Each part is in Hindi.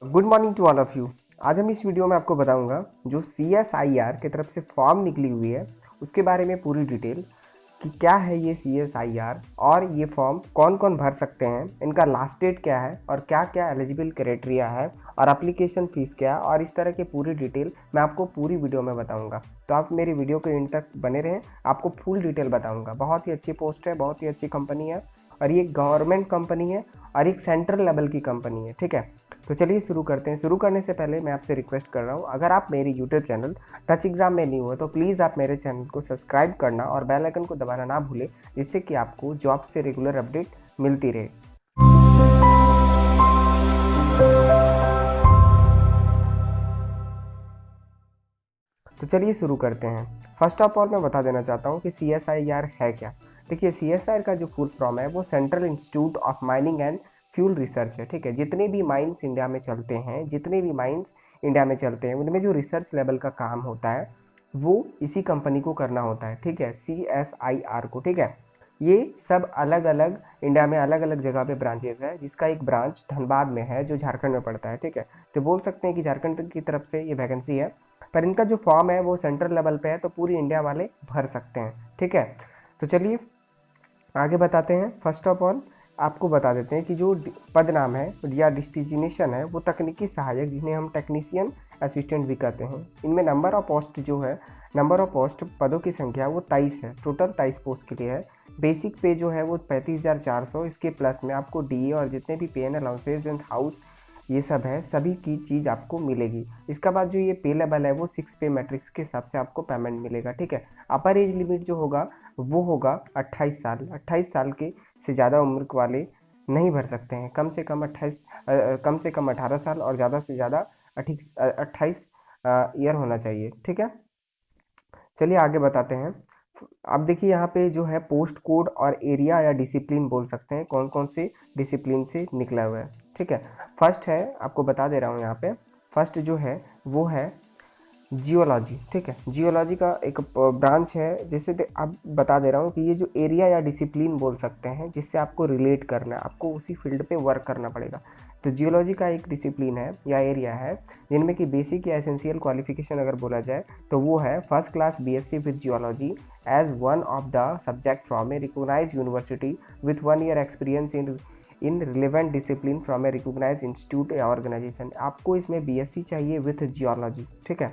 Good morning to all of you. आज हम इस वीडियो में आपको बताऊंगा जो CSIR की तरफ से फॉर्म निकली हुई है उसके बारे में पूरी डिटेल कि क्या है ये CSIR और ये फॉर्म कौन कौन भर सकते हैं, इनका लास्ट डेट क्या है और क्या क्या एलिजिबल क्राइटेरिया है और एप्लीकेशन फ़ीस क्या है और इस तरह की पूरी डिटेल मैं आपको पूरी वीडियो में बताऊंगा। तो आप मेरी वीडियो के एंड तक बने रहें, आपको फुल डिटेल बताऊंगा। बहुत ही अच्छी पोस्ट है, बहुत ही अच्छी कंपनी है और ये गवर्नमेंट कंपनी है और एक सेंट्रल लेवल की कंपनी है। ठीक है, तो चलिए शुरू करते हैं। शुरू करने से पहले मैं आपसे रिक्वेस्ट कर रहा हूँ, अगर आप मेरी यूट्यूब चैनल टच एग्जाम में नहीं हो तो प्लीज़ आप मेरे चैनल को सब्सक्राइब करना और बेल आइकन को दबाना ना भूलें, जिससे कि आपको जॉब से रेगुलर अपडेट मिलती रहे। तो चलिए शुरू करते हैं। फर्स्ट ऑफ ऑल मैं बता देना चाहता हूँ कि CSIR है क्या। देखिए, CSIR का जो फुल फॉर्म है वो central institute of mining and fuel research है। ठीक है, जितने भी माइंस इंडिया में चलते हैं उनमें जो रिसर्च लेवल का काम होता है वो इसी कंपनी को करना होता है। ठीक है, CSIR को। ठीक है, ये सब अलग अलग इंडिया में अलग अलग जगह पे ब्रांचेस है, जिसका एक ब्रांच धनबाद में है जो झारखंड में पड़ता है। ठीक है, तो बोल सकते हैं कि झारखंड की तरफ से ये वैकेंसी है, पर इनका जो फॉर्म है वो सेंट्रल लेवल पे है, तो पूरी इंडिया वाले भर सकते हैं। ठीक है, तो चलिए आगे बताते हैं। फर्स्ट ऑफ ऑल आपको बता देते हैं कि जो पद नाम है या डिस्टिनेशन है वो तकनीकी सहायक, जिन्हें हम टेक्नीशियन असिस्टेंट भी कहते हैं। इनमें नंबर ऑफ पोस्ट जो है, नंबर ऑफ पोस्ट पदों की संख्या वो 23 है, टोटल 23 पोस्ट के लिए है। बेसिक पे जो है वो 35,400, इसके प्लस में आपको DA और जितने भी पे एंड अलाउंसेज एंड हाउस ये सब है, सभी की चीज़ आपको मिलेगी। इसका बाद जो ये पे लेवल है वो 6 पे मैट्रिक्स के हिसाब से आपको पेमेंट मिलेगा। ठीक है, अपर एज लिमिट जो होगा वो होगा 28 साल। 28 साल के से ज़्यादा उम्र वाले नहीं भर सकते हैं। कम से कम 18 साल और ज़्यादा से ज़्यादा 28 ईयर होना चाहिए। ठीक है, चलिए आगे बताते हैं। अब देखिए यहाँ पे जो है पोस्ट कोड और एरिया या डिसिप्लिन बोल सकते हैं, कौन कौन से डिसिप्लिन से निकला हुआ है। ठीक है, फर्स्ट है, आपको बता दे रहा हूँ यहाँ पे, फर्स्ट जो है वो है जियोलॉजी। ठीक है, जियोलॉजी का एक ब्रांच है, जिससे अब बता दे रहा हूँ कि ये जो एरिया या डिसिप्लिन बोल सकते हैं जिससे आपको रिलेट करना है, आपको उसी फील्ड पे वर्क करना पड़ेगा। तो जियोलॉजी का एक डिसिप्लिन है या एरिया है जिनमें कि बेसिक या एसेंशियल क्वालिफिकेशन अगर बोला जाए तो वो है first class BSc with geology as one of the subject from a recognise university with 1 year experience in relevant discipline from a recognise institute या ऑर्गेनाइजेशन। आपको इसमें BSc चाहिए विथ जियोलॉजी। ठीक है,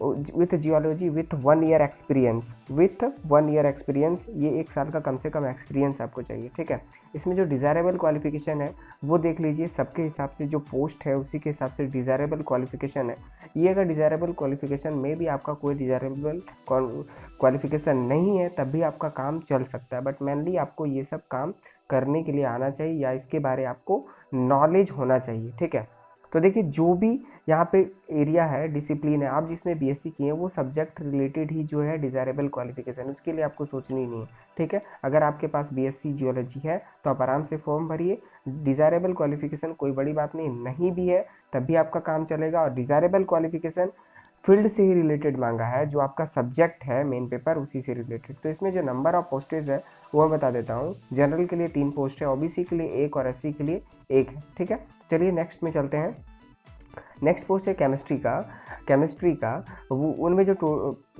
with geology with 1 year experience, with 1 year experience, ये 1 साल का कम से कम एक्सपीरियंस आपको चाहिए। ठीक है, इसमें जो डिज़ायरेबल क्वालिफिकेशन है वो देख लीजिए, सबके हिसाब से जो पोस्ट है उसी के हिसाब से डिज़ायरेबल क्वालिफिकेशन है। ये अगर डिज़ायरेबल क्वालिफिकेशन में भी आपका कोई डिज़ायरेबल क्वालिफिकेशन नहीं है तब भी आपका काम चल सकता है, बट मेनली आपको ये सब काम करने के लिए आना चाहिए या इसके बारे आपको नॉलेज होना चाहिए। ठीक है, तो देखिए जो भी यहाँ पे एरिया है, डिसिप्लिन है, आप जिसमें BSc किए हैं वो सब्जेक्ट रिलेटेड ही जो है डिज़ायरेबल क्वालिफिकेशन, उसके लिए आपको सोचनी नहीं है। ठीक है, अगर आपके पास BSc जियोलॉजी है तो आप आराम से फॉर्म भरिए। डिज़ायरेबल क्वालिफिकेशन कोई बड़ी बात नहीं भी है तब भी आपका काम चलेगा, और डिज़ायरेबल क्वालिफिकेशन फील्ड से ही रिलेटेड मांगा है, जो आपका सब्जेक्ट है मेन पेपर उसी से रिलेटेड। तो इसमें जो नंबर ऑफ पोस्टेज है वो मैं बता देता हूँ। जनरल के लिए 3 पोस्ट है, OBC के लिए 1 और SC के लिए 1 है। ठीक है, चलिए नेक्स्ट में चलते हैं। नेक्स्ट पोस्ट है केमिस्ट्री का वो उनमें जो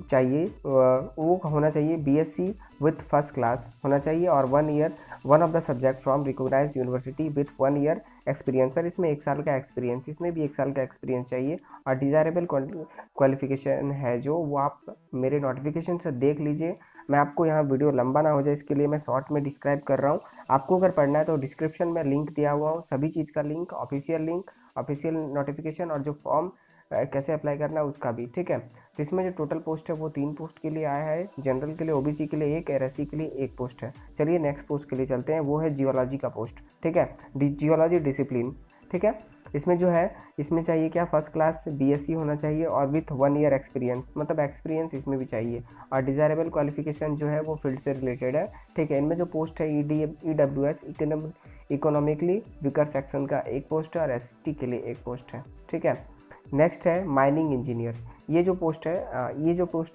चाहिए वो होना चाहिए BSc विथ फर्स्ट क्लास होना चाहिए और 1 year one of the subject from recognise university with 1 year experience. Sir इसमें 1 साल का एक्सपीरियंस, इसमें भी 1 साल का एक्सपीरियंस चाहिए और डिज़ायरेबल क्वालिफिकेशन है जो वो आप मेरे नोटिफिकेशन से देख लीजिए। मैं आपको यहाँ वीडियो लंबा ना हो जाए इसके लिए मैं शॉर्ट में डिस्क्राइब कर रहा हूँ। आपको अगर पढ़ना है तो डिस्क्रिप्शन में लिंक दिया हुआ हूँ, सभी चीज़ का लिंक, ऑफिशियल नोटिफिकेशन और जो फॉर्म कैसे अप्लाई करना है उसका भी। ठीक है, तो इसमें जो टोटल पोस्ट है वो 3 पोस्ट के लिए आया है, जनरल के लिए, OBC के लिए 1 और SC के लिए 1 पोस्ट है। चलिए नेक्स्ट पोस्ट के लिए चलते हैं, वो है जियोलॉजी का पोस्ट। ठीक है, जियोलॉजी डिसिप्लिन। ठीक है, इसमें जो है इसमें चाहिए क्या, फर्स्ट क्लास BSc होना चाहिए और विथ 1 ईयर एक्सपीरियंस, मतलब एक्सपीरियंस इसमें भी चाहिए, और डिज़ायरेबल क्वालिफिकेशन जो है वो फील्ड से रिलेटेड है। ठीक है, इनमें जो पोस्ट है EWS इकोनॉमिकली वीकर सेक्शन का 1 पोस्ट है और ST के लिए 1 पोस्ट है। ठीक है, नेक्स्ट है माइनिंग इंजीनियर। ये जो पोस्ट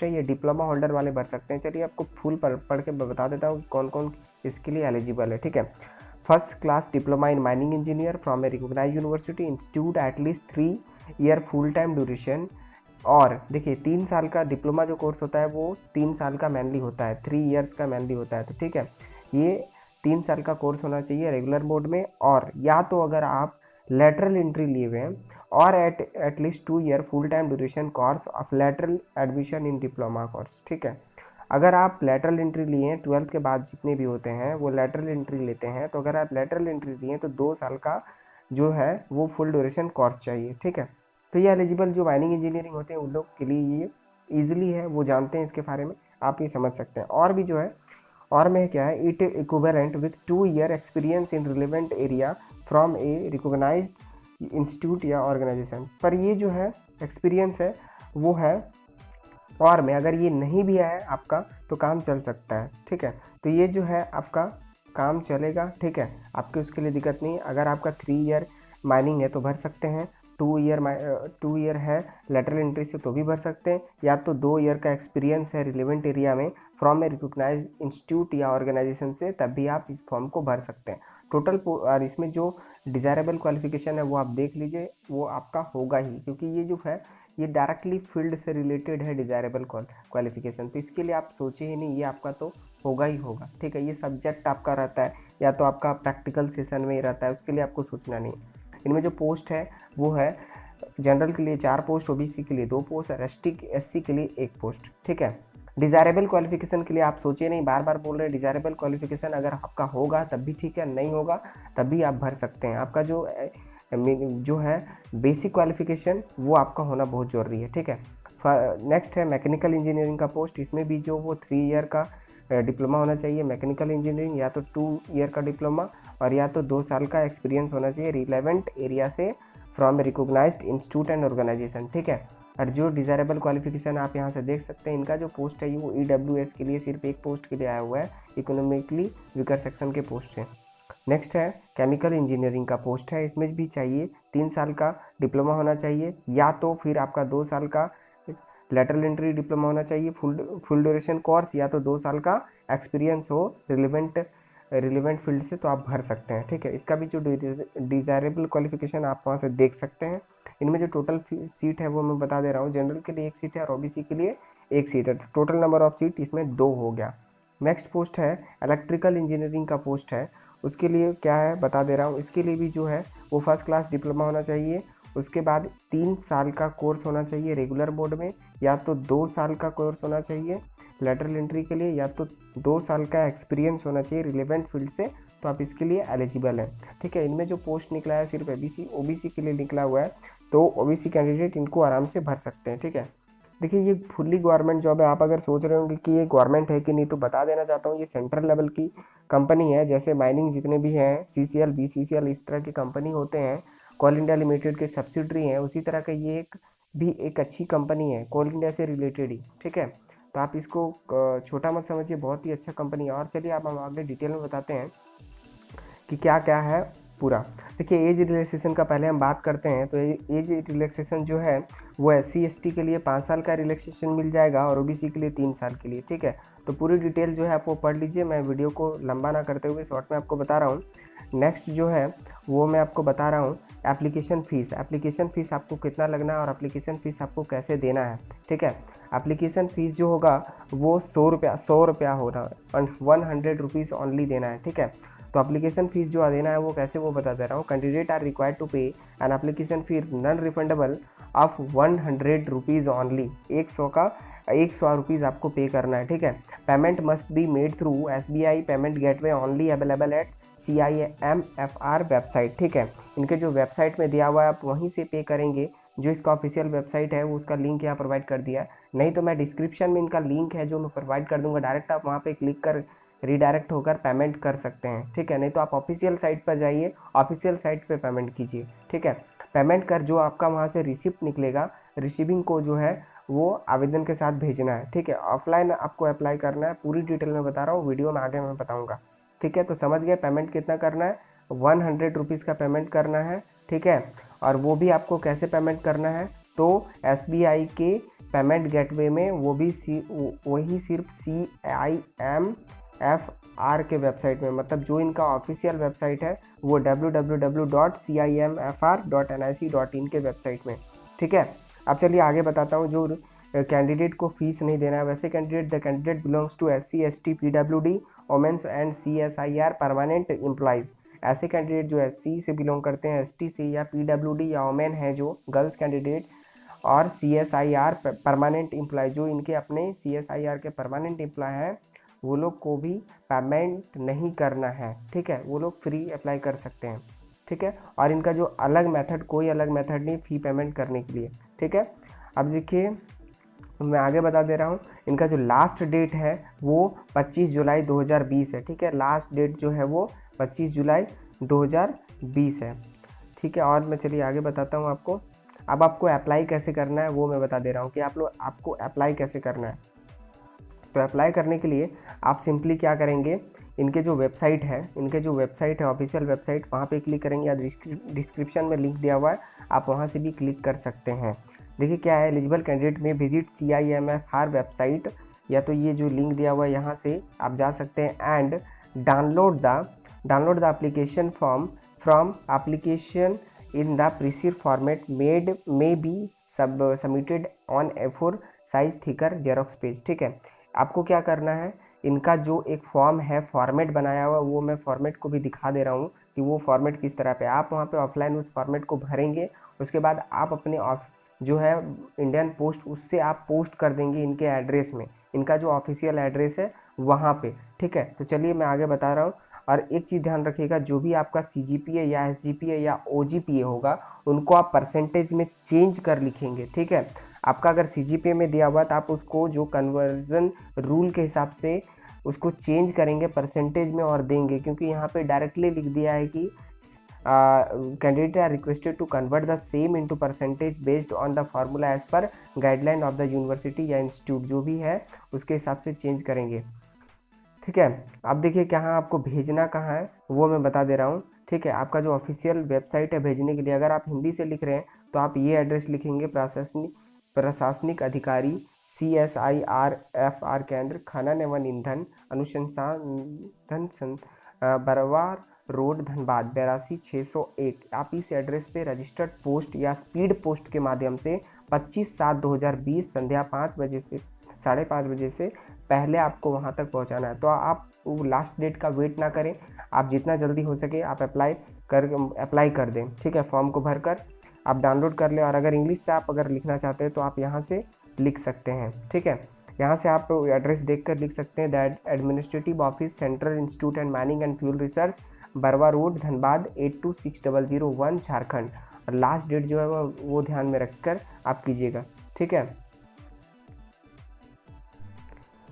है ये डिप्लोमा होल्डर वाले भर सकते हैं। चलिए आपको फुल पढ़ के बता देता हूँ कौन कौन इसके लिए एलिजिबल है। ठीक है, first class diploma in mining engineer from a recognised university institute at least 3 year full time duration. और देखिए 3 साल का डिप्लोमा जो कोर्स होता है वो 3 साल का मैनली होता है, 3 ईयर्स का मैनली होता है। तो ठीक है, ये 3 साल का कोर्स होना चाहिए रेगुलर मोड में, और या तो अगर आप लेटरल एंट्री लिए हुए हैं और at least 2 year full time duration course of lateral admission in diploma course. ठीक है, अगर आप लेटरल एंट्री लिए हैं 12th के बाद जितने भी होते हैं वो लेटरल एंट्री लेते हैं, तो अगर आप लेटरल एंट्री लिए हैं तो 2 साल का जो है वो फुल ड्यूरेशन कोर्स चाहिए। ठीक है, तो ये एलिजिबल जो माइनिंग इंजीनियरिंग होते हैं उन लोग के लिए ये ईजिली है, वो जानते हैं इसके बारे में, आप ये समझ सकते हैं। और भी जो है, और में क्या है, it equivalent with 2 year experience in relevant area from a recognised institute या ऑर्गेनाइजेशन। पर ये जो है एक्सपीरियंस है वो है, और में अगर ये नहीं भी है आपका तो काम चल सकता है। ठीक है, तो ये जो है आपका काम चलेगा। ठीक है, आपके उसके लिए दिक्कत नहीं। अगर आपका 3 ईयर माइनिंग है तो भर सकते हैं, 2 ईयर है लेटरल एंट्री से तो भी भर सकते हैं, या तो 2 ईयर का एक्सपीरियंस है रिलेवेंट एरिया में फ्रॉम ए रिकॉग्नाइज्ड इंस्टीट्यूट या ऑर्गेनाइजेशन से, तब भी आप इस फॉर्म को भर सकते हैं। टोटल और इसमें जो डिज़ायरेबल क्वालिफिकेशन है वो आप देख लीजिए, वो आपका होगा ही, क्योंकि ये जो है ये डायरेक्टली फील्ड से रिलेटेड है डिज़ायरेबल क्वालिफिकेशन, तो इसके लिए आप सोचिए ही नहीं, ये आपका तो होगा ही होगा। ठीक है, ये सब्जेक्ट आपका रहता है या तो आपका प्रैक्टिकल सेशन में ही रहता है, उसके लिए आपको सोचना नहीं। इनमें जो पोस्ट है वो है जनरल के लिए 4 पोस्ट, ओबीसी के लिए 2 पोस्ट और एससी के लिए 1 पोस्ट। ठीक है, डिज़ायरेबल क्वालिफिकेशन के लिए आप सोचिए नहीं, बार बार बोल रहे हैं डिज़ायरेबल क्वालिफिकेशन अगर आपका होगा तब भी ठीक है, नहीं होगा तब भी आप भर सकते हैं। आपका जो है बेसिक क्वालिफिकेशन वो आपका होना बहुत ज़रूरी है। ठीक है, नेक्स्ट है मैकेनिकल इंजीनियरिंग का पोस्ट, इसमें भी जो वो 3 ईयर का डिप्लोमा होना चाहिए मैकेनिकल इंजीनियरिंग, या तो 2 ईयर का डिप्लोमा और या तो 2 साल का एक्सपीरियंस होना चाहिए रिलेवेंट एरिया से from recognised institute and organisation. ठीक है, और जो डिज़ायरेबल क्वालिफिकेशन आप यहाँ से देख सकते हैं, इनका जो पोस्ट है वो EWS के लिए सिर्फ 1 पोस्ट के लिए आया हुआ है, इकोनॉमिकली वीकर सेक्शन के पोस्ट से। नेक्स्ट है केमिकल इंजीनियरिंग का पोस्ट है, इसमें भी चाहिए 3 साल का डिप्लोमा होना चाहिए, या तो फिर आपका 2 साल का लेटरल एंट्री डिप्लोमा होना चाहिए फुल ड्यूरेशन कोर्स, या तो 2 साल का एक्सपीरियंस हो रिलेवेंट फील्ड से, तो आप भर सकते हैं। ठीक है, इसका भी जो डिज़ायरेबल क्वालिफिकेशन आप वहाँ से देख सकते हैं। इनमें जो टोटल सीट है वो मैं बता दे रहा हूँ, जनरल के लिए 1 सीट है और ओबीसी के लिए 1 सीट है, टोटल नंबर ऑफ सीट इसमें 2 हो गया। नेक्स्ट पोस्ट है इलेक्ट्रिकल इंजीनियरिंग का पोस्ट है, उसके लिए क्या है बता दे रहा हूँ। इसके लिए भी जो है वो फर्स्ट क्लास डिप्लोमा होना चाहिए, उसके बाद 3 साल का कोर्स होना चाहिए रेगुलर मोड में, या तो 2 साल का कोर्स होना चाहिए लेटरल एंट्री के लिए, या तो 2 साल का एक्सपीरियंस होना चाहिए रिलेवेंट फील्ड से, तो आप इसके लिए एलिजिबल हैं। ठीक है, इनमें जो पोस्ट निकला है सिर्फ ओबीसी के लिए निकला हुआ है, तो ओबीसी कैंडिडेट इनको आराम से भर सकते हैं। ठीक है, देखिए ये फुल्ली गवर्नमेंट जॉब है। आप अगर सोच रहे होंगे कि ये गवर्नमेंट है कि नहीं, तो बता देना चाहता हूँ ये सेंट्रल लेवल की कंपनी है। जैसे माइनिंग जितने भी हैं CCL BCCL इस तरह की कंपनी होते हैं, कोल इंडिया लिमिटेड के सब्सिडरी हैं, उसी तरह का ये एक अच्छी कंपनी है, कोल इंडिया से रिलेटेड ही। ठीक है, तो आप इसको छोटा मत समझिए, बहुत ही अच्छा कंपनी है। और चलिए आप हम आगे डिटेल में बताते हैं कि क्या क्या है पूरा। देखिए एज रिलैक्सेशन का पहले हम बात करते हैं, तो एज रिलैक्सेशन जो है वो SC ST के लिए 5 साल का रिलैक्सेशन मिल जाएगा और OBC के लिए 3 साल के लिए। ठीक है, तो पूरी डिटेल जो है आपको पढ़ लीजिए, मैं वीडियो को लंबा ना करते हुए शॉर्ट में आपको बता रहा हूँ। नेक्स्ट जो है वो मैं आपको बता रहा हूँ एप्लीकेशन फ़ीस आपको कितना लगना है और एप्लीकेशन फ़ीस आपको कैसे देना है। ठीक है, एप्लीकेशन फ़ीस जो होगा वो 100 रुपया होगा, 100 रुपीज़ ऑनली देना है। ठीक है, तो एप्लीकेशन फ़ीस जो देना है वो कैसे वो बता दे रहा हूँ। कैंडिडेट आर रिक्वायर्ड टू पे an application fee non refundable of 100 rupees only, 100 rupees आपको पे करना है। ठीक है, payment must be made through SBI payment gateway only available at CIMFR website. ठीक है, इनके जो वेबसाइट में दिया हुआ है आप वहीं से पे करेंगे, जो इसका ऑफिशियल वेबसाइट है वो उसका लिंक यहाँ प्रोवाइड कर दिया है, नहीं तो मैं डिस्क्रिप्शन में इनका लिंक है जो मैं प्रोवाइड कर दूंगा, डायरेक्ट आप वहाँ पे क्लिक कर रीडायरेक्ट होकर पेमेंट कर सकते हैं। ठीक है, नहीं तो आप ऑफिशियल साइट पर जाइए, ऑफिशियल साइट पे पेमेंट कीजिए। ठीक है, पेमेंट कर जो आपका वहाँ से रिसिप्ट निकलेगा, रिसीविंग को जो है वो आवेदन के साथ भेजना है। ठीक है, ऑफलाइन आपको अप्लाई करना है, पूरी डिटेल में बता रहा हूँ, वीडियो में आगे मैं बताऊँगा। ठीक है, तो समझ गए पेमेंट कितना करना है, 100 रुपीज़ का पेमेंट करना है। ठीक है, और वो भी आपको कैसे पेमेंट करना है, तो SBI के पेमेंट गेटवे में, वो भी वही सिर्फ CIMFR CIMFR के वेबसाइट में, मतलब जो इनका ऑफिशियल वेबसाइट है वो www.cimfr.nic.in के वेबसाइट में, ठीक है। अब चलिए आगे बताता हूँ। जो कैंडिडेट को फीस नहीं देना है, वैसे candidate, the candidate belongs to SC ST PWD women's and CSIR permanent employees. ऐसे कैंडिडेट जो SC से बिलोंग करते हैं, ST से, या PWD या वोमेन है जो गर्ल्स कैंडिडेट, और CSIR परमानेंट एम्प्लॉय जो इनके अपने CSIR के परमानेंट एम्प्लॉय हैं, वो लोग को भी पेमेंट नहीं करना है, ठीक है। वो लोग फ्री अप्लाई कर सकते हैं, ठीक है। और इनका जो अलग मेथड, कोई अलग मेथड नहीं फी पेमेंट करने के लिए, ठीक है। अब देखिए मैं आगे बता दे रहा हूँ, इनका जो लास्ट डेट है वो 25 जुलाई 2020 है, ठीक है। लास्ट डेट जो है वो 25 जुलाई 2020 है, ठीक है। और मैं चलिए आगे बताता हूँ आपको। अब आपको अप्लाई कैसे करना है वो मैं बता दे रहा हूँ कि आपको अप्लाई कैसे करना है। तो अप्लाई करने के लिए आप सिंपली क्या करेंगे, इनके जो वेबसाइट है ऑफिशियल वेबसाइट, वहाँ पे क्लिक करेंगे, या डिस्क्रिप्शन में लिंक दिया हुआ है, आप वहाँ से भी क्लिक कर सकते हैं। देखिए क्या है, एलिजिबल कैंडिडेट में विजिट CIMFR वेबसाइट, या तो ये जो लिंक दिया हुआ है यहाँ से आप जा सकते हैं, and download the application form from application in the preceded format may be submitted on A4 size thicker xerox page, ठीक है। आपको क्या करना है, इनका जो एक फॉर्म है, फॉर्मेट बनाया हुआ, वो मैं फॉर्मेट को भी दिखा दे रहा हूँ कि वो फॉर्मेट किस तरह पे, आप वहाँ पे ऑफलाइन उस फॉर्मेट को भरेंगे। उसके बाद आप अपने जो है इंडियन पोस्ट, उससे आप पोस्ट कर देंगे इनके एड्रेस में, इनका जो ऑफिशियल एड्रेस है वहाँ पे, ठीक है। तो चलिए मैं आगे बता रहा हूँ। और एक चीज़ ध्यान रखिएगा, जो भी आपका CGPA या SGPA या OGPA होगा, उनको आप परसेंटेज में चेंज कर लिखेंगे, ठीक है। आपका अगर CGPA में दिया हुआ तो आप उसको जो कन्वर्जन रूल के हिसाब से उसको चेंज करेंगे परसेंटेज में और देंगे, क्योंकि यहाँ पे डायरेक्टली लिख दिया है कि candidate are requested to convert the same into percentage based on the formula as per guideline of the university या इंस्टीट्यूट, जो भी है उसके हिसाब से चेंज करेंगे, ठीक है। अब देखिए कहाँ आपको भेजना कहाँ है वो मैं बता दे रहा हूँ, ठीक है। आपका जो ऑफिशियल वेबसाइट है भेजने के लिए, अगर आप हिंदी से लिख रहे हैं तो आप ये एड्रेस लिखेंगे, प्रशासनिक अधिकारी CSIRFR केंद्र, खनन एवं ईंधन अनुसंधान बरवार रोड, धनबाद 82,601। आप इस एड्रेस पे रजिस्टर्ड पोस्ट या स्पीड पोस्ट के माध्यम से 25/7/2020 संध्या 5 बजे से 5:30 बजे से पहले आपको वहां तक पहुंचाना है। तो आप वो लास्ट डेट का वेट ना करें, आप जितना जल्दी हो सके आप अप्लाई कर दें, ठीक है। फॉर्म को भरकर आप डाउनलोड कर लें, और अगर इंग्लिश से आप अगर लिखना चाहते हैं तो आप यहाँ से लिख सकते हैं, ठीक है। यहाँ से आप एड्रेस देखकर लिख सकते हैं, that administrative office, central institute and mining and fuel research, Barwa road, Dhanbad 826001 Jharkhand. और लास्ट डेट जो है वो ध्यान में रखकर आप कीजिएगा, ठीक है।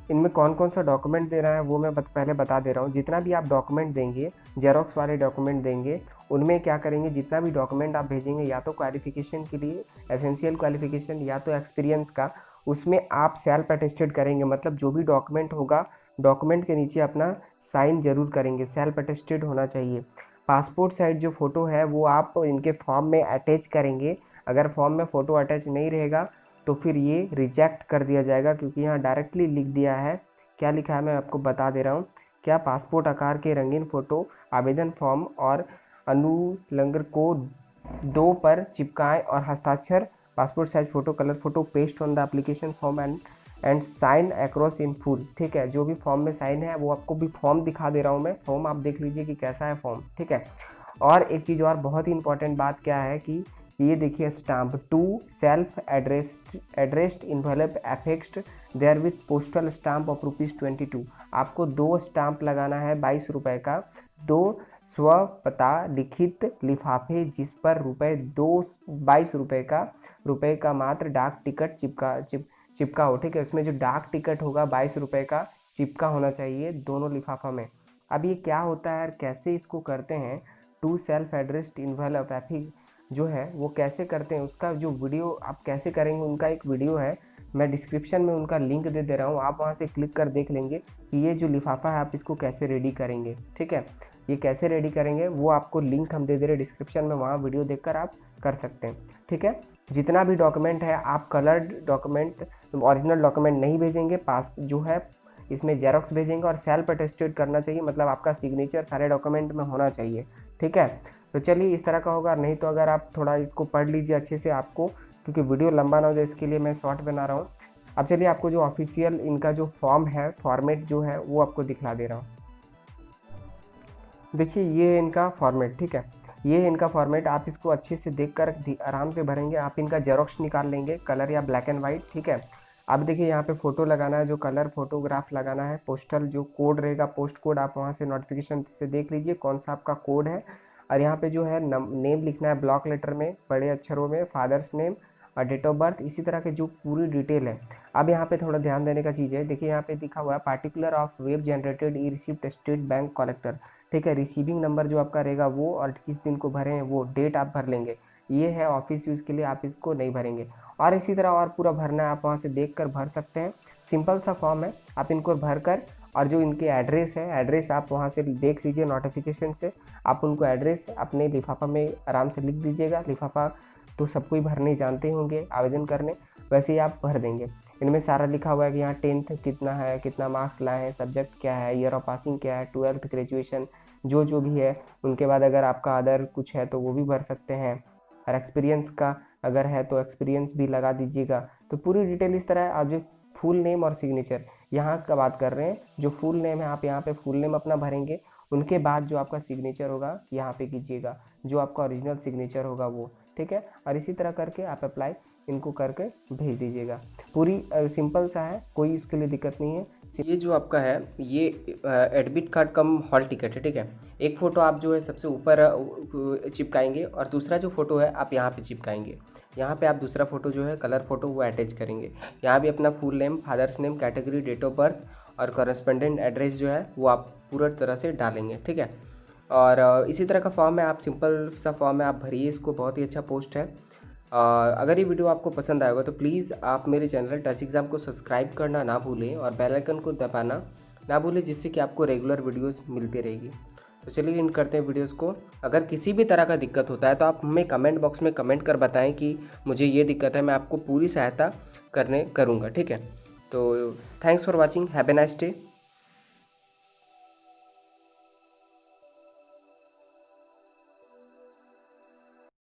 इनमें कौन कौन सा डॉक्यूमेंट देना है वो मैं पहले बता दे रहा हूँ। जितना भी आप डॉक्यूमेंट देंगे, जेरोक्स वाले डॉक्यूमेंट देंगे, उनमें क्या करेंगे, जितना भी डॉक्यूमेंट आप भेजेंगे, या तो क्वालिफिकेशन के लिए एसेंशियल क्वालिफिकेशन, या तो एक्सपीरियंस का, उसमें आप सेल्फ अटेस्टेड करेंगे। मतलब जो भी डॉक्यूमेंट होगा, डॉक्यूमेंट के नीचे अपना साइन जरूर करेंगे, सेल्फ अटेस्टेड होना चाहिए। पासपोर्ट साइज जो फ़ोटो है वो आप इनके फॉर्म में अटैच करेंगे। अगर फॉर्म में फ़ोटो अटैच नहीं रहेगा तो फिर ये रिजेक्ट कर दिया जाएगा, क्योंकि यहाँ डायरेक्टली लिख दिया है, क्या लिखा है मैं आपको बता दे रहा हूँ। क्या पासपोर्ट आकार के रंगीन फ़ोटो आवेदन फॉर्म और अनुलग्न को 2 पर चिपकाएं और हस्ताक्षर passport size photo colour photo paste on the application form and sign across in full, ठीक है। जो भी फॉर्म में साइन है वो आपको भी फॉर्म दिखा दे रहा हूँ मैं, फॉर्म आप देख लीजिए कि कैसा है फॉर्म, ठीक है। और एक चीज़ और बहुत ही इंपॉर्टेंट बात क्या है कि ये देखिए, stamp to self addressed envelope affixed there with postal stamp of ₹22। आपको 2 स्टाम्प लगाना है 22 रुपये का, 2 स्व पता लिखित लिफाफे जिस पर ₹22 रुपये का मात्र डाक टिकट चिपका हो, ठीक है। उसमें जो डाक टिकट होगा 22 रुपये का चिपका होना चाहिए दोनों लिफाफा में। अब ये क्या होता है और कैसे इसको करते हैं, to self addressed envelope affix जो है वो कैसे करते हैं, उसका जो वीडियो आप कैसे करेंगे, उनका एक वीडियो है, मैं डिस्क्रिप्शन में उनका लिंक दे दे रहा हूँ, आप वहाँ से क्लिक कर देख लेंगे कि ये जो लिफाफा है आप इसको कैसे रेडी करेंगे, ठीक है। ये कैसे रेडी करेंगे वो आपको लिंक हम दे दे रहे हैं डिस्क्रिप्शन में, वहाँ वीडियो देखकर आप कर सकते हैं, ठीक है। जितना भी डॉक्यूमेंट है आप कलर्ड डॉक्यूमेंट, ओरिजिनल डॉक्यूमेंट नहीं भेजेंगे, पास जो है इसमें जेरोक्स भेजेंगे और सेल्फ अटेस्टेड करना चाहिए, मतलब आपका सिग्नेचर सारे डॉक्यूमेंट में होना चाहिए, ठीक है। तो चलिए इस तरह का होगा, नहीं तो अगर आप थोड़ा इसको पढ़ लीजिए अच्छे से आपको, क्योंकि वीडियो लंबा ना हो जाए इसके लिए मैं शॉर्ट बना रहा हूँ। अब चलिए आपको जो ऑफिशियल इनका जो फॉर्म है, फॉर्मेट जो है वो आपको दिखला दे रहा हूँ। देखिए ये इनका फॉर्मेट, ठीक है, ये इनका फॉर्मेट, आप इसको अच्छे से देखकर आराम से भरेंगे। आप इनका जेरोक्स निकाल लेंगे, कलर या ब्लैक एंड वाइट, ठीक है। अब देखिए यहाँ पे फ़ोटो लगाना है, जो कलर फोटोग्राफ लगाना है, पोस्टल जो कोड रहेगा, पोस्ट कोड, आप वहाँ से नोटिफिकेशन से देख लीजिए कौन सा आपका कोड है। और यहाँ पे जो है नेम लिखना है ब्लॉक लेटर में, बड़े अक्षरों में, फादर्स नेम और डेट ऑफ बर्थ, इसी तरह की जो पूरी डिटेल है। अब यहाँ पे थोड़ा ध्यान देने का चीज़ है, देखिए यहाँ पे लिखा हुआ है particular of web generated E receipt state bank collector, ठीक है। रिसीविंग नंबर जो आपका रहेगा वो, और किस दिन को भरे हैं वो, डेट आप भर लेंगे, ये है ऑफिस यूज़ के लिए, आप इसको नहीं भरेंगे। और इसी तरह और पूरा भरना है, आप वहाँ से देख कर भर सकते हैं, सिंपल सा फॉर्म है, आप इनको भर कर, और जो इनके एड्रेस है, एड्रेस आप वहाँ से देख लीजिए नोटिफिकेशन से, आप उनको एड्रेस अपने लिफाफा में आराम से लिख दीजिएगा। लिफाफा तो सबको ही भरने जानते होंगे आवेदन करने, वैसे ही आप भर देंगे। इनमें सारा लिखा हुआ है कि यहाँ 10th कितना है, कितना मार्क्स लाए हैं, सब्जेक्ट क्या है, ईयर ऑफ पासिंग क्या है, 12th ग्रेजुएशन जो भी है। उनके बाद अगर आपका अदर कुछ है तो वो भी भर सकते हैं, और एक्सपीरियंस का अगर है तो एक्सपीरियंस भी लगा दीजिएगा। तो पूरी डिटेल इस तरह है। आप जो फुल नेम और सिग्नेचर यहाँ का बात कर रहे हैं, जो फुल नेम है आप यहाँ पे फुल नेम अपना भरेंगे, उनके बाद जो आपका सिग्नेचर होगा यहाँ पे कीजिएगा, जो आपका ओरिजिनल सिग्नेचर होगा वो, ठीक है। और इसी तरह करके आप अप्लाई इनको करके भेज दीजिएगा। पूरी सिंपल सा है, कोई इसके लिए दिक्कत नहीं है। ये जो आपका है ये एडमिट कार्ड कम हॉल टिकट है, ठीक है। एक फ़ोटो आप जो है सबसे ऊपर चिपकाएंगे, और दूसरा जो फ़ोटो है आप यहाँ पे चिपकाएंगे। यहाँ पे आप दूसरा फ़ोटो जो है कलर फ़ोटो वो अटैच करेंगे। यहाँ भी अपना full name, father's name, category, date of birth और कॉरेस्पेंडेंट एड्रेस जो है वो आप पूरा तरह से डालेंगे, ठीक है। और इसी तरह का फॉर्म है, आप सिंपल सा फॉर्म है, आप भरिए इसको, बहुत ही अच्छा पोस्ट है। अगर ये वीडियो आपको पसंद आएगा तो प्लीज़ आप मेरे चैनल टच एग्ज़ाम को सब्सक्राइब करना ना भूलें, और बेल आइकन को दबाना ना भूलें, जिससे कि आपको रेगुलर वीडियोस मिलती रहेगी। तो चलिए इन करते हैं वीडियोस को। अगर किसी भी तरह का दिक्कत होता है तो आप हमें कमेंट बॉक्स में कमेंट कर बताएं कि मुझे ये दिक्कत है, मैं आपको पूरी सहायता करूँगा, ठीक है। तो thanks for watching, have a nice day.